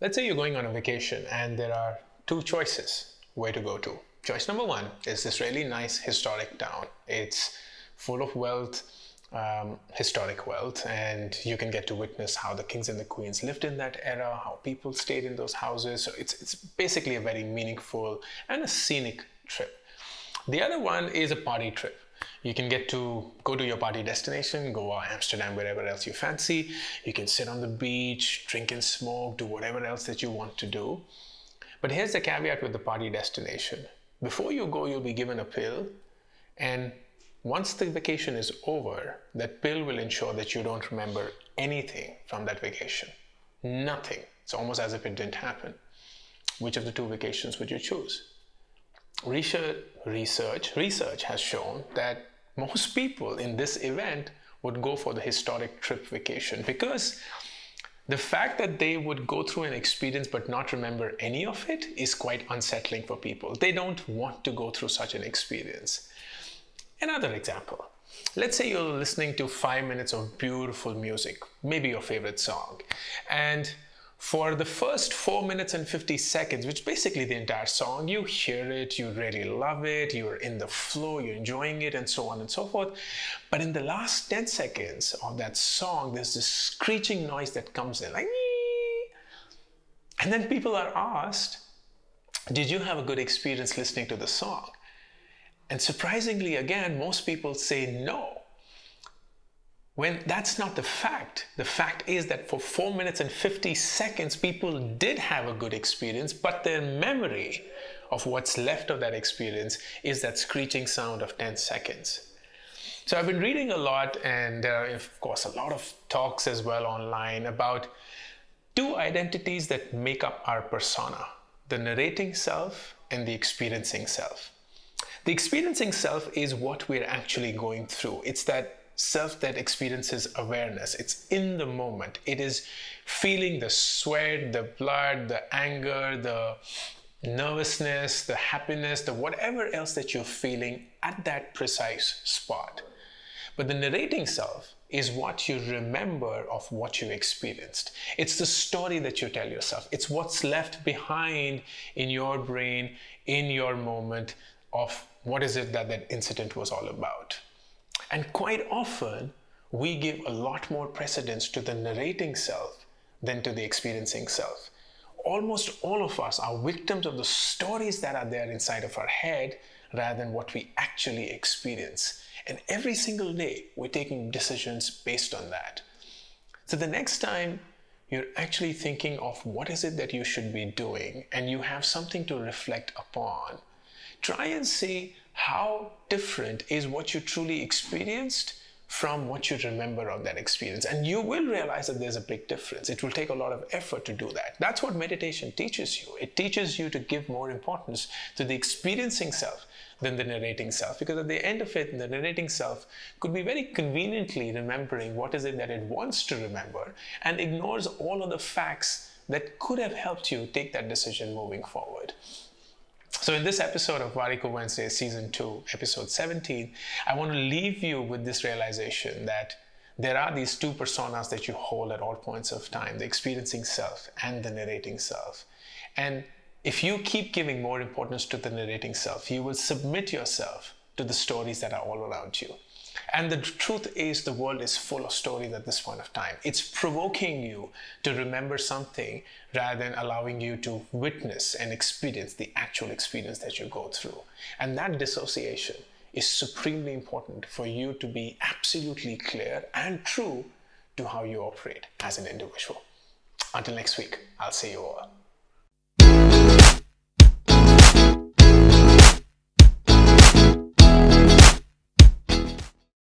Let's say you're going on a vacation and there are two choices where to go to. Choice number one is this really nice historic town. It's full of wealth, historic wealth, and you can get to witness how the kings and the queens lived in that era, how people stayed in those houses. So it's basically a very meaningful and a scenic trip. The other one is a party trip. You can get to go to your party destination, Goa, Amsterdam, wherever else you fancy. You can sit on the beach, drink and smoke, do whatever else that you want to do. But here's the caveat with the party destination. Before you go, you'll be given a pill, and once the vacation is over, that pill will ensure that you don't remember anything from that vacation. Nothing. It's almost as if it didn't happen. Which of the two vacations would you choose? Research has shown that most people in this event would go for the historic trip vacation, because the fact that they would go through an experience but not remember any of it is quite unsettling for people. They don't want to go through such an experience. Another example, let's say you're listening to 5 minutes of beautiful music, maybe your favorite song, and for the first 4 minutes and 50 seconds, which is basically the entire song, you hear it, you really love it, you're in the flow, you're enjoying it, and so on and so forth. But in the last 10 seconds of that song, there's this screeching noise that comes in, like, ee! And then people are asked, did you have a good experience listening to the song? And surprisingly, again, most people say no. When that's not the fact. The fact is that for 4 minutes and 50 seconds, people did have a good experience, but their memory of what's left of that experience is that screeching sound of 10 seconds. So I've been reading a lot, and there are, of course, a lot of talks as well online about two identities that make up our persona: the narrating self and the experiencing self. The experiencing self is what we're actually going through. It's that self that experiences awareness. It's in the moment. It is feeling the sweat, the blood, the anger, the nervousness, the happiness, the whatever else that you're feeling at that precise spot. But the narrating self is what you remember of what you experienced. It's the story that you tell yourself. It's what's left behind in your brain, in your moment, of what is it that that incident was all about. And quite often, we give a lot more precedence to the narrating self than to the experiencing self. Almost all of us are victims of the stories that are there inside of our head rather than what we actually experience. And every single day, we're taking decisions based on that. So the next time you're actually thinking of what is it that you should be doing and you have something to reflect upon, try and see how different is what you truly experienced from what you remember of that experience. And you will realize that there's a big difference. It will take a lot of effort to do that. That's what meditation teaches you. It teaches you to give more importance to the experiencing self than the narrating self, because at the end of it, the narrating self could be very conveniently remembering what is it that it wants to remember and ignores all of the facts that could have helped you take that decision moving forward. So in this episode of Warikoo Wednesday, Season 2, Episode 17, I want to leave you with this realization that there are these two personas that you hold at all points of time, the experiencing self and the narrating self. And if you keep giving more importance to the narrating self, you will submit yourself to the stories that are all around you. And the truth is, the world is full of stories at this point of time. It's provoking you to remember something rather than allowing you to witness and experience the actual experience that you go through. And that dissociation is supremely important for you to be absolutely clear and true to how you operate as an individual. Until next week, I'll see you all.